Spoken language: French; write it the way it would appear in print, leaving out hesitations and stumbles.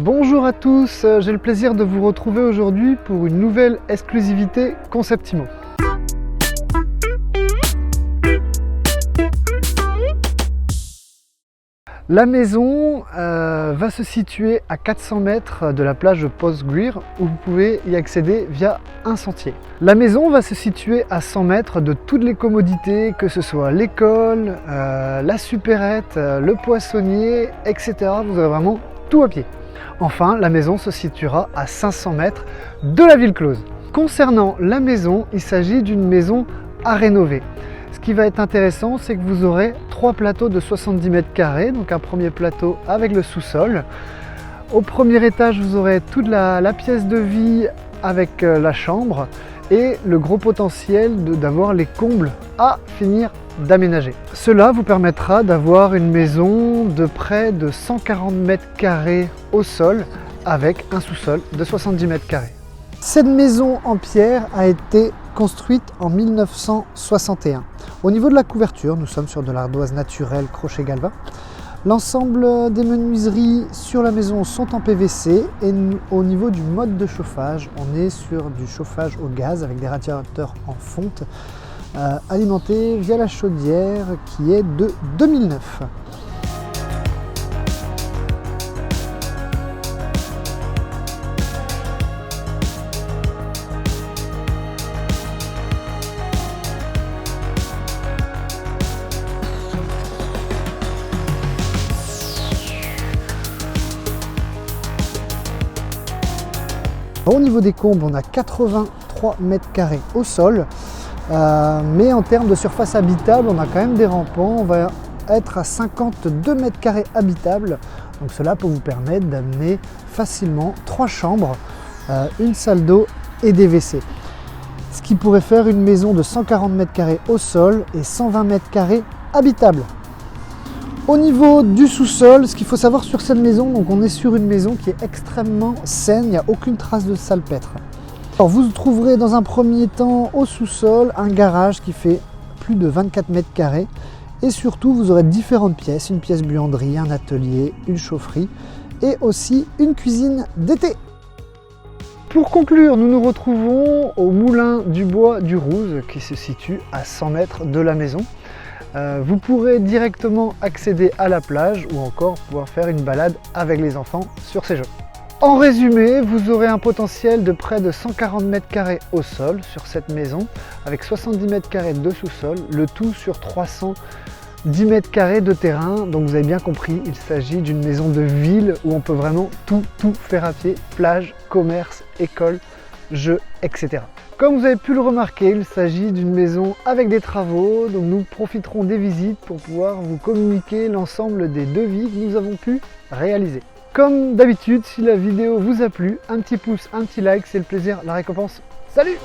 Bonjour à tous, j'ai le plaisir de vous retrouver aujourd'hui pour une nouvelle exclusivité Conceptimo. La maison va se situer à 400 mètres de la plage de Postgreer où vous pouvez y accéder via un sentier. La maison va se situer à 100 mètres de toutes les commodités, que ce soit l'école, la supérette, le poissonnier, etc. Vous aurez vraiment tout à pied. Enfin, la maison se situera à 500 mètres de la ville close. Concernant la maison, il s'agit d'une maison à rénover. Ce qui va être intéressant, c'est que vous aurez 3 plateaux de 70 mètres carrés, donc un premier plateau avec le sous-sol. Au premier étage, vous aurez toute la pièce de vie avec la chambre et le gros potentiel d'avoir les combles à finir d'aménager. Cela vous permettra d'avoir une maison de près de 140 mètres carrés au sol avec un sous-sol de 70 mètres carrés. Cette maison en pierre a été construite en 1961. Au niveau de la couverture, nous sommes sur de l'ardoise naturelle crochet galvin. L'ensemble des menuiseries sur la maison sont en PVC et au niveau du mode de chauffage, on est sur du chauffage au gaz avec des radiateurs en fonte alimentés via la chaudière qui est de 2009. Au niveau des combles, on a 83 mètres carrés au sol, mais en termes de surface habitable, on a quand même des rampants. On va être à 52 mètres carrés habitables, donc cela peut vous permettre d'amener facilement 3 chambres, une salle d'eau et des WC. Ce qui pourrait faire une maison de 140 mètres carrés au sol et 120 mètres carrés habitables. Au niveau du sous-sol, ce qu'il faut savoir sur cette maison, donc on est sur une maison qui est extrêmement saine, il n'y a aucune trace de salpêtre. Alors vous trouverez dans un premier temps au sous-sol un garage qui fait plus de 24 mètres carrés et surtout vous aurez différentes pièces, une pièce buanderie, un atelier, une chaufferie et aussi une cuisine d'été. Pour conclure, nous nous retrouvons au moulin du bois du Rouze qui se situe à 100 mètres de la maison. Vous pourrez directement accéder à la plage ou encore pouvoir faire une balade avec les enfants sur ces jeux. En résumé, vous aurez un potentiel de près de 140 mètres carrés au sol sur cette maison avec 70 mètres carrés de sous-sol, le tout sur 310 mètres carrés de terrain. Donc vous avez bien compris, il s'agit d'une maison de ville où on peut vraiment tout faire à pied, plage, commerce, école, jeux, etc. Comme vous avez pu le remarquer, il s'agit d'une maison avec des travaux, donc nous profiterons des visites pour pouvoir vous communiquer l'ensemble des devis que nous avons pu réaliser. Comme d'habitude, si la vidéo vous a plu, un petit pouce, un petit like, c'est le plaisir, la récompense. Salut!